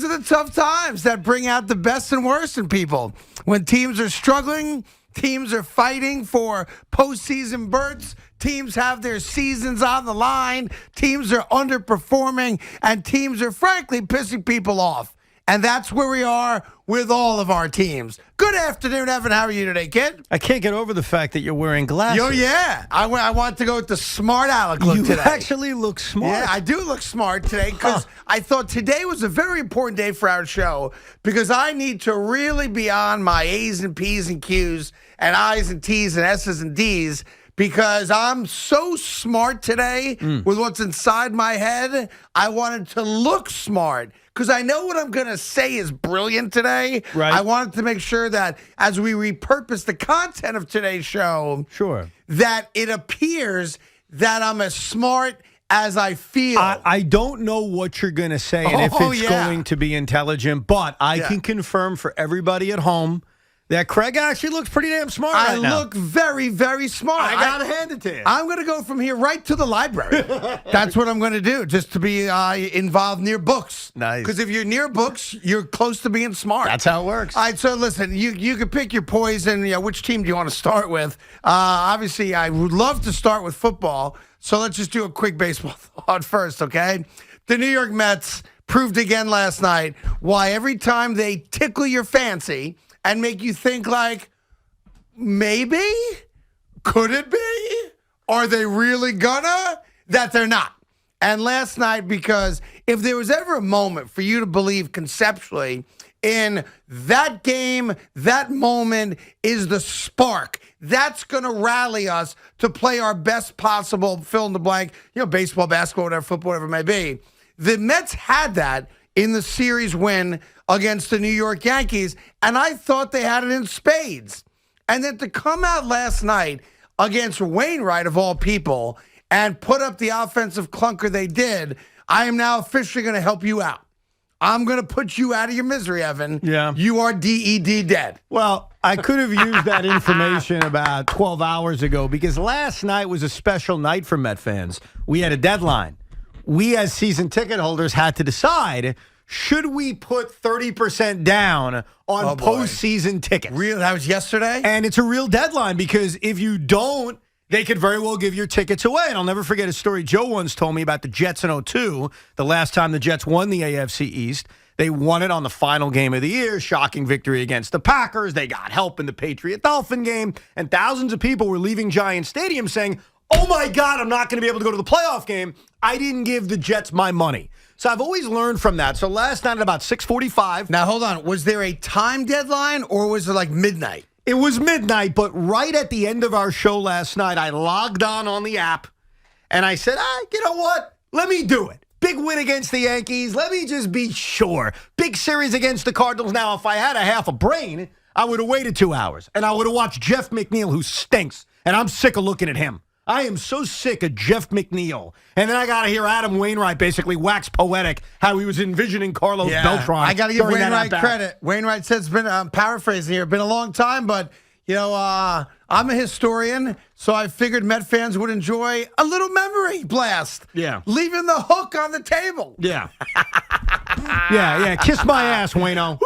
These are the tough times that bring out the best and worst in people. When teams are struggling, teams are fighting for postseason berths, teams have their seasons on the line, teams are underperforming, and teams are frankly pissing people off. And that's where we are with all of our teams. Good afternoon, Evan. How are you today, kid? I can't get over the fact that you're wearing glasses. Oh, yeah. I want to go with the smart aleck look today. You actually look smart. Yeah, I do look smart today because I thought today was a very important day for our show because I need to really be on my A's and P's and Q's and I's and T's and S's and D's because I'm so smart today with what's inside my head. I wanted to look smart because I know what I'm going to say is brilliant today. Right. I wanted to make sure that as we repurpose the content of today's show, that it appears that I'm as smart as I feel. I don't know what you're going to say and if it's going to be intelligent, but I can confirm for everybody at home that Craig actually looks pretty damn smart right now. I look very, very smart. I got to hand it to you. I'm going to go from here right to the library. That's what I'm going to do, just to be involved near books. Nice. Because if you're near books, you're close to being smart. That's how it works. All right, so listen, you can pick your poison. Which team do you want to start with? Obviously, I would love to start with football, so let's just do a quick baseball thought first, okay? The New York Mets proved again last night why every time they tickle your fancy and make you think like, maybe? Could it be? Are they really gonna? That they're not. And last night, because if there was ever a moment for you to believe conceptually in that game, that moment is the spark. That's going to rally us to play our best possible fill in the blank, baseball, basketball, whatever, football, whatever it may be. The Mets had that in the series win against the New York Yankees, and I thought they had it in spades. And then to come out last night against Wainwright, of all people, and put up the offensive clunker they did, I am now officially going to help you out. I'm going to put you out of your misery, Evan. Yeah. You are DED dead. Well, I could have used that information about 12 hours ago because last night was a special night for Met fans. We had a deadline. We as season ticket holders had to decide, should we put 30% down on postseason tickets? Real? That was yesterday? And it's a real deadline because if you don't, they could very well give your tickets away. And I'll never forget a story Joe once told me about the Jets in '02, the last time the Jets won the AFC East. They won it on the final game of the year, shocking victory against the Packers. They got help in the Patriot-Dolphin game, and thousands of people were leaving Giant Stadium saying, oh my God, I'm not going to be able to go to the playoff game. I didn't give the Jets my money. So I've always learned from that. So last night at about 6:45. Now, hold on. Was there a time deadline or was it like midnight? It was midnight, but right at the end of our show last night, I logged on the app, and I said, you know what? Let me do it. Big win against the Yankees. Let me just be sure. Big series against the Cardinals. Now, if I had a half a brain, I would have waited 2 hours, and I would have watched Jeff McNeil, who stinks, and I'm sick of looking at him. I am so sick of Jeff McNeil. And then I got to hear Adam Wainwright basically wax poetic how he was envisioning Carlos Beltran. I got to give Wainwright credit. Wainwright said it's been, I'm paraphrasing here, been a long time, but, I'm a historian, so I figured Met fans would enjoy a little memory blast. Yeah. Leaving the hook on the table. Yeah. yeah. Kiss my ass, Wayno.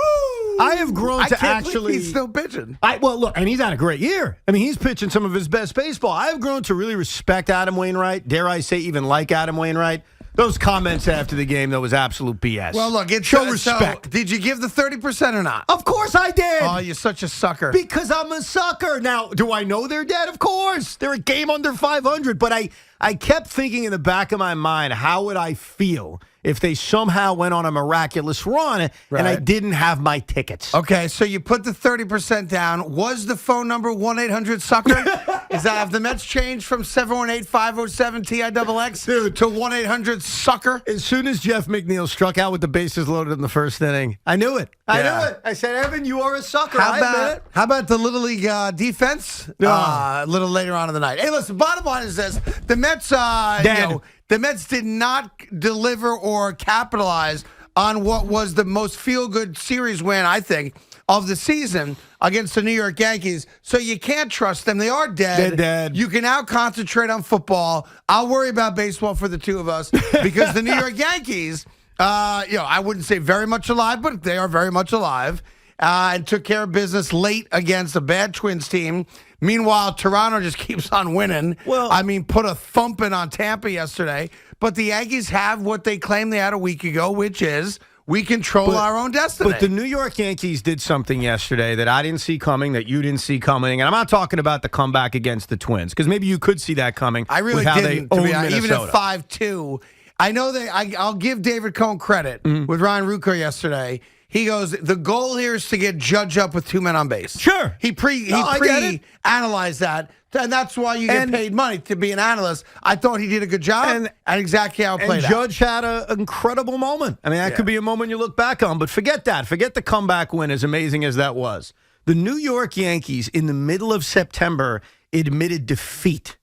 I have grown to actually. He's still pitching. Look, and he's had a great year. I mean, he's pitching some of his best baseball. I have grown to really respect Adam Wainwright. Dare I say, even like Adam Wainwright. Those comments after the game, though, was absolute BS. Well, look, it's show respect. So, did you give the 30% or not? Of course I did. Oh, you're such a sucker. Because I'm a sucker. Now, do I know they're dead? Of course. They're a game under 500. But I kept thinking in the back of my mind, how would I feel if they somehow went on a miraculous run and I didn't have my tickets? Okay, so you put the 30% down. Was the phone number 1-800-SUCKER? Is that, have the Mets changed from 718-507-TIXX to 1-800-SUCKER? As soon as Jeff McNeil struck out with the bases loaded in the first inning, I knew it. I knew it. I said, Evan, you are a sucker. How about the Little League defense a little later on in the night? Hey, listen, bottom line is this. The Mets, the Mets did not deliver or capitalize on what was the most feel-good series win, I think, of the season against the New York Yankees. So you can't trust them. They are dead. They're dead. You can now concentrate on football. I'll worry about baseball for the two of us because the New York Yankees I wouldn't say very much alive, but they are very much alive. And took care of business late against a bad Twins team. Meanwhile, Toronto just keeps on winning. Well, put a thumping on Tampa yesterday. But the Yankees have what they claimed they had a week ago, which is we control our own destiny. But the New York Yankees did something yesterday that I didn't see coming, that you didn't see coming. And I'm not talking about the comeback against the Twins, because maybe you could see that coming. I really with how didn't, they own even Minnesota. at 5-2. I know I'll give David Cohn credit with Ryan Ruocco yesterday. He goes, the goal here is to get Judge up with 2 men on base. Sure. He pre-analyzed that, and that's why you get paid money to be an analyst. I thought he did a good job, and exactly how it played out. Judge had an incredible moment. I mean, that could be a moment you look back on, but forget that. Forget the comeback win, as amazing as that was. The New York Yankees, in the middle of September, admitted defeat.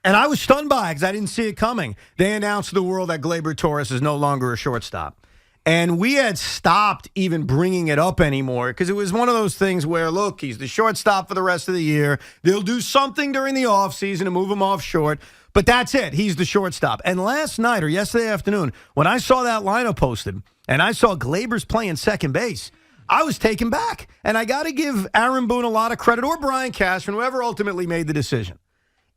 And I was stunned by it because I didn't see it coming. They announced to the world that Gleyber Torres is no longer a shortstop. And we had stopped even bringing it up anymore because it was one of those things where, look, he's the shortstop for the rest of the year. They'll do something during the offseason to move him off short. But that's it. He's the shortstop. And last night or yesterday afternoon, when I saw that lineup posted and I saw Gleyber's playing second base, I was taken back. And I got to give Aaron Boone a lot of credit, or Brian Cashman, whoever ultimately made the decision.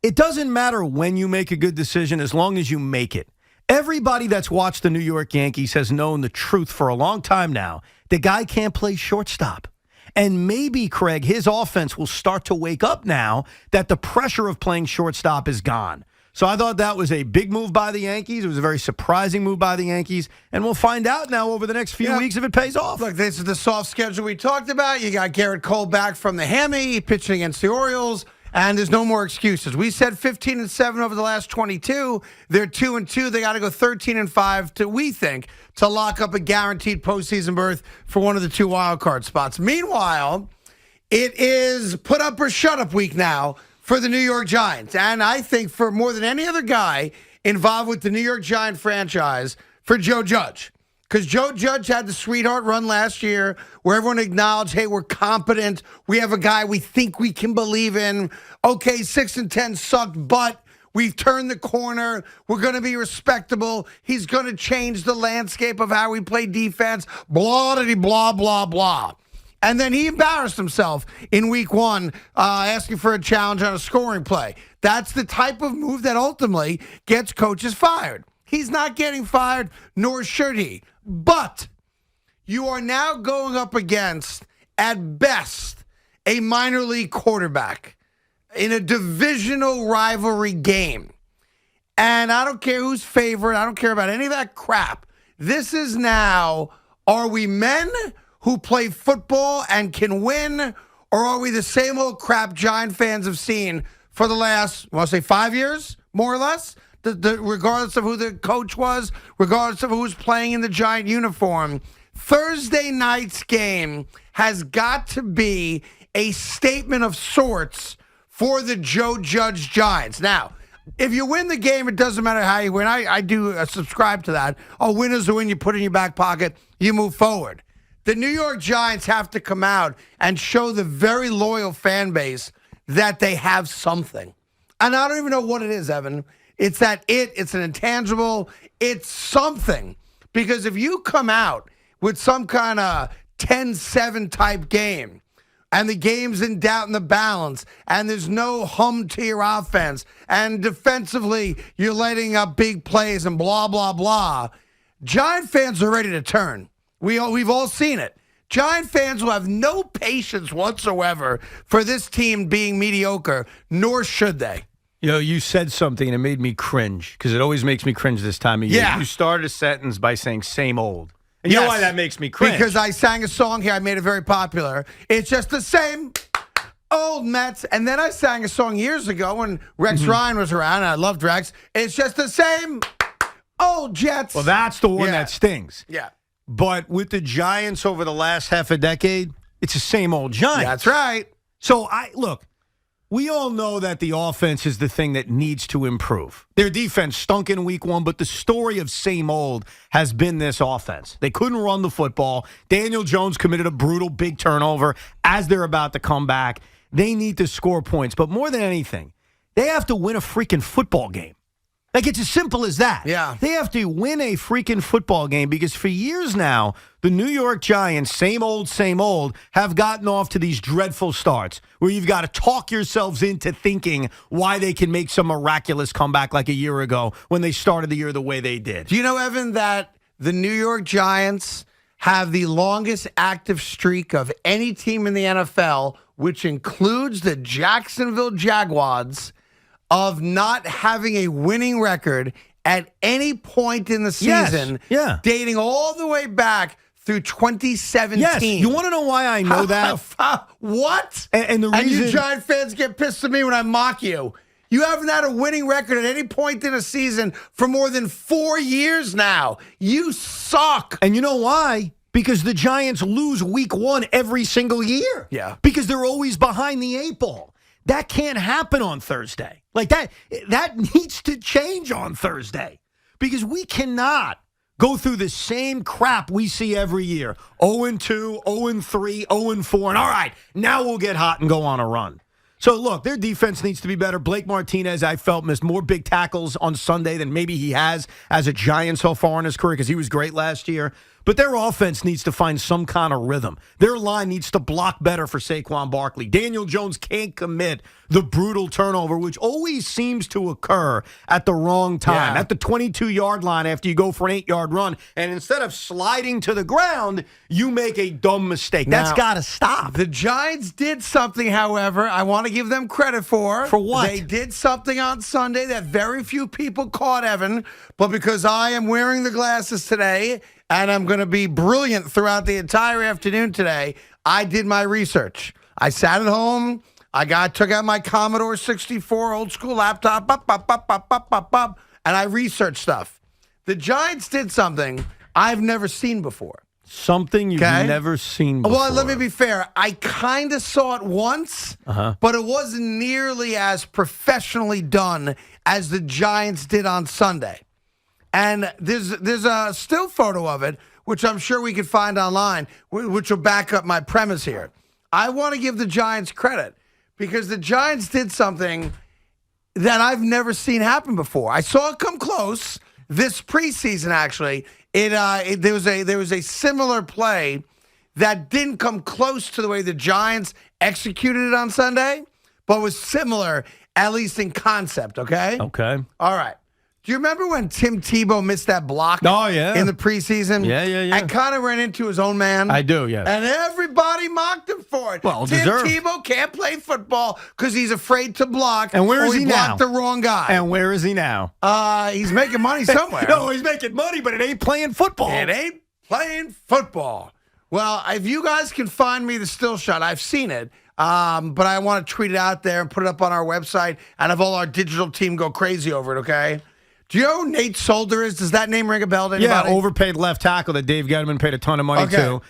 It doesn't matter when you make a good decision as long as you make it. Everybody that's watched the New York Yankees has known the truth for a long time now. The guy can't play shortstop. And maybe, Craig, his offense will start to wake up now that the pressure of playing shortstop is gone. So I thought that was a big move by the Yankees. It was a very surprising move by the Yankees. And we'll find out now over the next few weeks if it pays off. Look, this is the soft schedule we talked about. You got Garrett Cole back from the hammy, pitching against the Orioles. And there's no more excuses. We said 15-7 over the last 22. They're 2-2. They got to go 13-5 we think, to lock up a guaranteed postseason berth for one of the 2 wild card spots. Meanwhile, it is put up or shut up week now for the New York Giants. And I think for more than any other guy involved with the New York Giant franchise, for Joe Judge. Because Joe Judge had the sweetheart run last year where everyone acknowledged, hey, we're competent. We have a guy we think we can believe in. Okay, 6-10 sucked, but we've turned the corner. We're going to be respectable. He's going to change the landscape of how we play defense. Blah, blah, blah. And then he embarrassed himself in week 1, asking for a challenge on a scoring play. That's the type of move that ultimately gets coaches fired. He's not getting fired, nor should he. But you are now going up against, at best, a minor league quarterback in a divisional rivalry game. And I don't care who's favored. I don't care about any of that crap. This is now, are we men who play football and can win, or are we the same old crap Giant fans have seen for the last, I want to say 5 years, more or less? Regardless of who the coach was, regardless of who was playing in the Giant uniform, Thursday night's game has got to be a statement of sorts for the Joe Judge Giants. Now, if you win the game, it doesn't matter how you win. I do subscribe to that. Oh, winners are win. You put it in your back pocket. You move forward. The New York Giants have to come out and show the very loyal fan base that they have something. And I don't even know what it is, Evan. It's an intangible, it's something. Because if you come out with some kind of 10-7 type game, and the game's in doubt in the balance, and there's no hum to your offense, and defensively you're letting up big plays and blah, blah, blah, Giant fans are ready to turn. We've all seen it. Giant fans will have no patience whatsoever for this team being mediocre, nor should they. You know, you said something and it made me cringe because it always makes me cringe this time of year. Yeah. You started a sentence by saying same old. And you know why that makes me cringe? Because I sang a song here. I made it very popular. It's just the same old Mets. And then I sang a song years ago when Rex Ryan was around, and I loved Rex. It's just the same old Jets. Well, that's the one that stings. Yeah. But with the Giants over the last half a decade, it's the same old Giants. That's right. So, look. We all know that the offense is the thing that needs to improve. Their defense stunk in week 1, but the story of same old has been this offense. They couldn't run the football. Daniel Jones committed a brutal big turnover as they're about to come back. They need to score points. But more than anything, they have to win a freaking football game. Like, it's as simple as that. Yeah. They have to win a freaking football game because for years now, the New York Giants, same old, have gotten off to these dreadful starts where you've got to talk yourselves into thinking why they can make some miraculous comeback like a year ago when they started the year the way they did. Do you know, Evan, that the New York Giants have the longest active streak of any team in the NFL, which includes the Jacksonville Jaguars, of not having a winning record at any point in the season, dating all the way back through 2017. Yes. You want to know why I know that? What? And the reason, and you Giant fans get pissed at me when I mock you. You haven't had a winning record at any point in a season for more than 4 years now. You suck. And you know why? Because the Giants lose week 1 every single year. Yeah. Because they're always behind the 8 ball. That can't happen on Thursday. Like that needs to change on Thursday. Because we cannot go through the same crap we see every year. 0-2, 0-3, 0-4, and all right, now we'll get hot and go on a run. So, look, their defense needs to be better. Blake Martinez, I felt, missed more big tackles on Sunday than maybe he has as a Giant so far in his career because he was great last year. But their offense needs to find some kind of rhythm. Their line needs to block better for Saquon Barkley. Daniel Jones can't commit the brutal turnover, which always seems to occur at the wrong time, at the 22-yard line after you go for an 8-yard run. And instead of sliding to the ground, you make a dumb mistake. That's got to stop. The Giants did something, however, I want to give them credit for. For what? They did something on Sunday that very few people caught, Evan. But because I am wearing the glasses today, and I'm going to be brilliant throughout the entire afternoon today, I did my research. I sat at home. Took out my Commodore 64 old school laptop, and I researched stuff. The Giants did something I've never seen before. Something you've never seen before. Well, let me be fair. I kind of saw it once, but it wasn't nearly as professionally done as the Giants did on Sunday. And there's a still photo of it, which I'm sure we can find online, which will back up my premise here. I want to give the Giants credit because the Giants did something that I've never seen happen before. I saw it come close this preseason, actually. There was a similar play that didn't come close to the way the Giants executed it on Sunday, but was similar, at least in concept, okay? Okay. All right. Do you remember when Tim Tebow missed that block in the preseason? Yeah. And kind of ran into his own man? I do, yes. And everybody mocked him for it. Well, Tim deserved. Tebow can't play football because he's afraid to block. And where is he now? Blocked the wrong guy. And where is he now? He's making money somewhere. No, he's making money, but it ain't playing football. It ain't playing football. Well, if you guys can find me the still shot, I've seen it. But I want to tweet it out there and put it up on our website and have all our digital team go crazy over it, okay? Do you know who Nate Solder is? Does that name ring a bell to anybody? Yeah, overpaid left tackle that Dave Gettleman paid a ton of money to.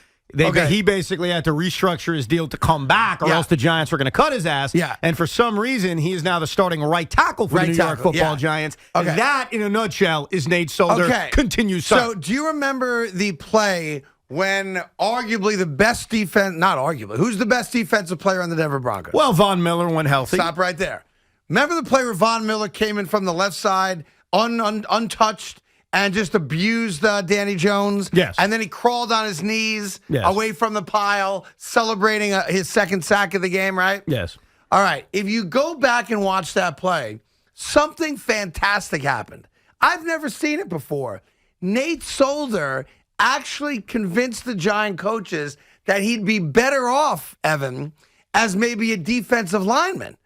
He basically had to restructure his deal to come back, or else the Giants were going to cut his ass. Yeah. And for some reason, he is now the starting right tackle for the New York Football Giants. Okay. And that, in a nutshell, is Nate Solder. Okay. Continue, sir. So, do you remember the play when arguably the best defense, not arguably, who's the best defensive player on the Denver Broncos? Well, Von Miller went healthy. Stop right there. Remember the play where Von Miller came in from the left side, untouched, and just abused Danny Jones? Yes. And then he crawled on his knees away from the pile, celebrating his second sack of the game, right? Yes. All right. If you go back and watch that play, something fantastic happened. I've never seen it before. Nate Solder actually convinced the Giant coaches that he'd be better off, Evan, as maybe a defensive lineman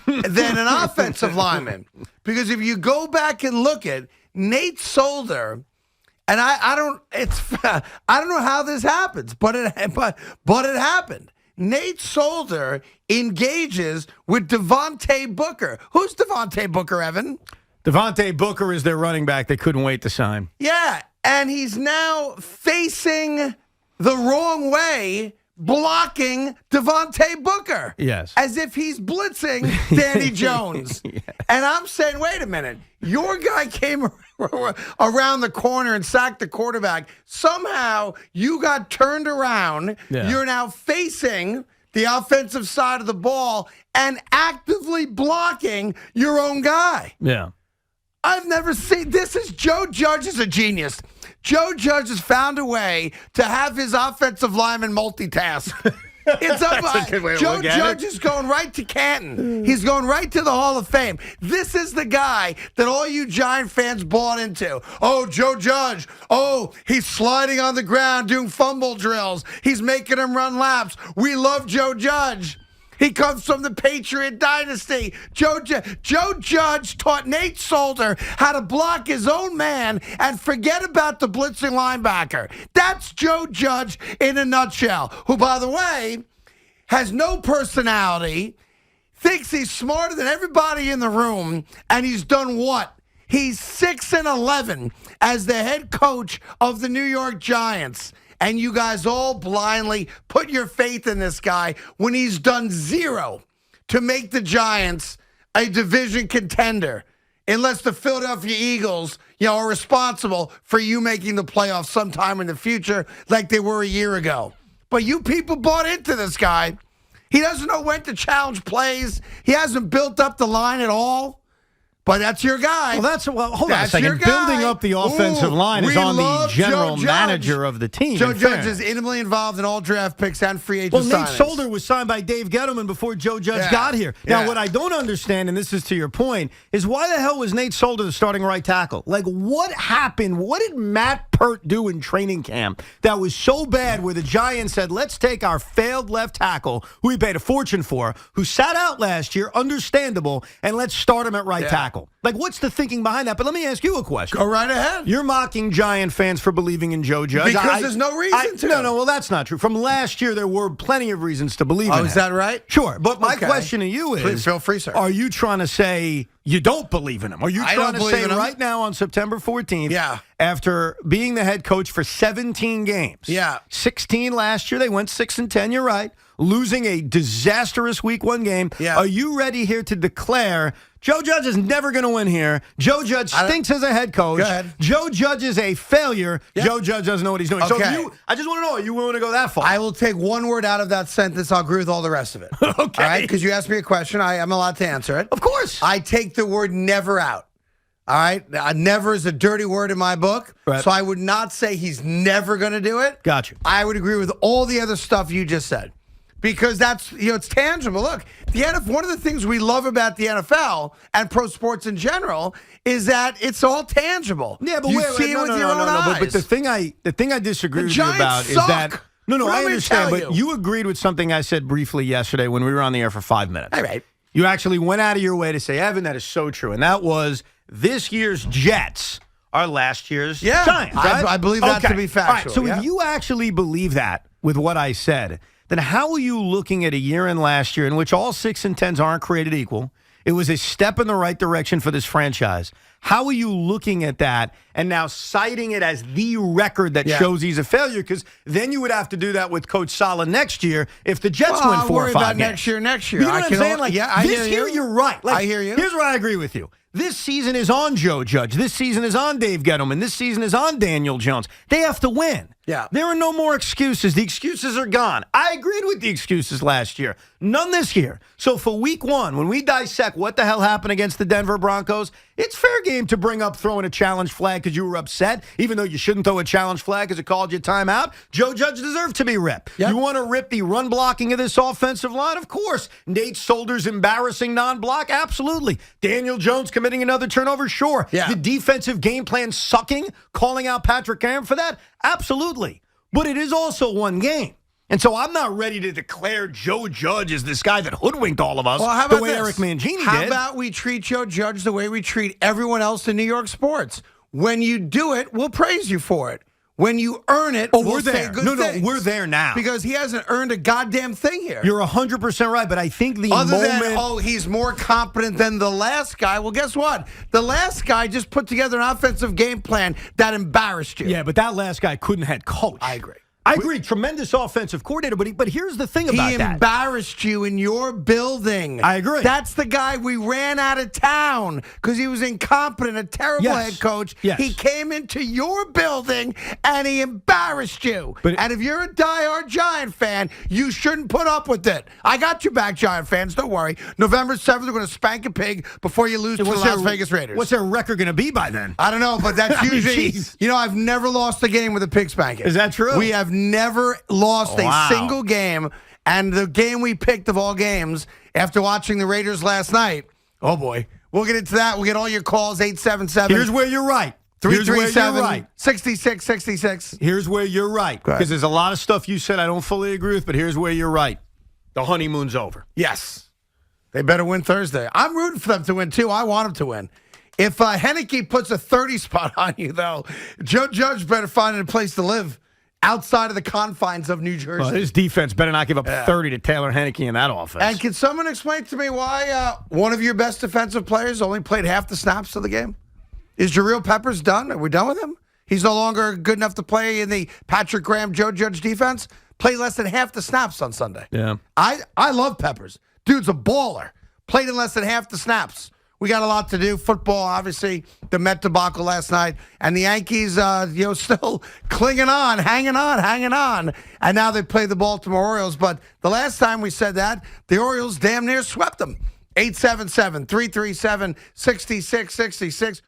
than an offensive lineman. Because if you go back and look at Nate Solder, and I don't know how this happens, but it happened. Nate Solder engages with Devontae Booker. Who's Devontae Booker, Evan? Devontae Booker is their running back they couldn't wait to sign. Yeah, and he's now facing the wrong way, blocking Devontae Booker. Yes. As if he's blitzing Danny Jones. Yes. And I'm saying, wait a minute. Your guy came around the corner and sacked the quarterback. Somehow you got turned around. Yeah. You're now facing the offensive side of the ball and actively blocking your own guy. Yeah. I've never seen this. Is Joe Judge is a genius. Joe Judge has found a way to have his offensive lineman multitask. It's up. Joe Judge is going right to Canton. He's going right to the Hall of Fame. This is the guy that all you Giant fans bought into. Oh, Joe Judge. Oh, he's sliding on the ground doing fumble drills. He's making him run laps. We love Joe Judge. He comes from the Patriot dynasty. Joe Judge taught Nate Solder how to block his own man and forget about the blitzing linebacker. That's Joe Judge in a nutshell, who, by the way, has no personality, thinks he's smarter than everybody in the room, and he's done what? He's 6-11 as the head coach of the New York Giants. And you guys all blindly put your faith in this guy when he's done zero to make the Giants a division contender, unless the Philadelphia Eagles, are responsible for you making the playoffs sometime in the future like they were a year ago. But you people bought into this guy. He doesn't know when to challenge plays. He hasn't built up the line at all. But that's your guy. Hold on a second. Building up the offensive line is on the general manager of the team. Joe Judge is intimately involved in all draft picks and free agent signings. Well, Nate Solder was signed by Dave Gettleman before Joe Judge got here. Now, what I don't understand, and this is to your point, is why the hell was Nate Solder the starting right tackle? Like, what happened? What did Matt Pert do in training camp that was so bad where the Giants said, let's take our failed left tackle, who we paid a fortune for, who sat out last year, understandable, and let's start him at right tackle? Like, what's the thinking behind that? But let me ask you a question. Go right ahead. You're mocking Giant fans for believing in Joe Judge. Because there's no reason to. No, well, that's not true. From last year, there were plenty of reasons to believe in it. Oh, is that right? Sure. But my question to you is, please feel free, sir. Are you trying to say you don't believe in him? Are you trying to say right now on September 14th, after being the head coach for 17 games, 16 last year, they went 6-10, you're right, losing a disastrous week one game, are you ready here to declare Joe Judge is never going to win here? Joe Judge stinks as a head coach. Go ahead. Joe Judge is a failure. Joe Judge doesn't know what he's doing. Okay. So I just want to know, are you willing to go that far? I will take one word out of that sentence. I'll agree with all the rest of it. Okay. All right? Because you asked me a question. I'm allowed to answer it. Of course. I take the word never out. All right? Never is a dirty word in my book. Right. So I would not say he's never going to do it. Got you. I would agree with all the other stuff you just said. Because that's, it's tangible. Look, one of the things we love about the NFL and pro sports in general is that it's all tangible. Yeah, but you see it with your own eyes. But the thing I disagree with you about is that I understand. But you agreed with something I said briefly yesterday when we were on the air for 5 minutes. All right. You actually went out of your way to say, Evan, that is so true, and that was this year's Jets are last year's Giants. Right? I believe that to be factual. All right, so if you actually believe that with what I said, then how are you looking at a year in last year in which all 6 and 10s aren't created equal? It was a step in the right direction for this franchise. How are you looking at that and now citing it as the record that shows he's a failure? Because then you would have to do that with Coach Saleh next year if the Jets win 4 or 5 about games. next year. You know what I'm saying? I this hear year, you're right. I hear you. Here's where I agree with you. This season is on Joe Judge. This season is on Dave Gettleman. This season is on Daniel Jones. They have to win. Yeah. There are no more excuses. The excuses are gone. I agreed with the excuses last year. None this year. So for week one, when we dissect what the hell happened against the Denver Broncos, it's fair game to bring up throwing a challenge flag because you were upset, even though you shouldn't throw a challenge flag because it called you timeout. Joe Judge deserved to be ripped. Yep. You want to rip the run blocking of this offensive line? Of course. Nate Solder's embarrassing non-block? Absolutely. Daniel Jones committing another turnover? Sure. Yeah. The defensive game plan sucking? Calling out Patrick Graham for that? Absolutely. But it is also one game. And so I'm not ready to declare Joe Judge as this guy that hoodwinked all of us the way Eric Mangini did. How about we treat Joe Judge the way we treat everyone else in New York sports? When you do it, we'll praise you for it. When you earn it, we'll say good things. No, we're there now. Because he hasn't earned a goddamn thing here. You're 100% right, but I think the Other than, he's more competent than the last guy. Well, guess what? The last guy just put together an offensive game plan that embarrassed you. Yeah, but that last guy couldn't head coach. I agree. I agree. Tremendous offensive coordinator, but here's the thing about He that. embarrassed you in your building. I agree. That's the guy we ran out of town because he was incompetent, a terrible head coach. Yes. He came into your building and he embarrassed you. But and if you're a diehard Giant fan, you shouldn't put up with it. I got your back, Giant fans. Don't worry. November 7th, we're going to spank a pig before you lose to the Las Vegas Raiders. What's their record going to be by then? I don't know, but that's usually, I've never lost a game with a pig spanking. Is that true? We have never lost a single game. And the game we picked of all games after watching the Raiders last night, oh boy. We'll get into that. We'll get all your calls, 877. Here's where you're right. 337-6666. Here's where you're right. Because there's a lot of stuff you said I don't fully agree with, but here's where you're right. The honeymoon's over. Yes. They better win Thursday. I'm rooting for them to win, too. I want them to win. If Henneke puts a 30 spot on you, though, Joe Judge better find a place to live outside of the confines of New Jersey. Well, his defense better not give up 30 to Taylor Henneke in that offense. And can someone explain to me why one of your best defensive players only played half the snaps of the game? Is Jabril Peppers done? Are we done with him? He's no longer good enough to play in the Patrick Graham, Joe Judge defense? Played less than half the snaps on Sunday. Yeah. I love Peppers. Dude's a baller. Played in less than half the snaps. We got a lot to do. Football, obviously, the Met debacle last night. And the Yankees, still clinging on, hanging on. And now they play the Baltimore Orioles. But the last time we said that, the Orioles damn near swept them. 877-337-6666.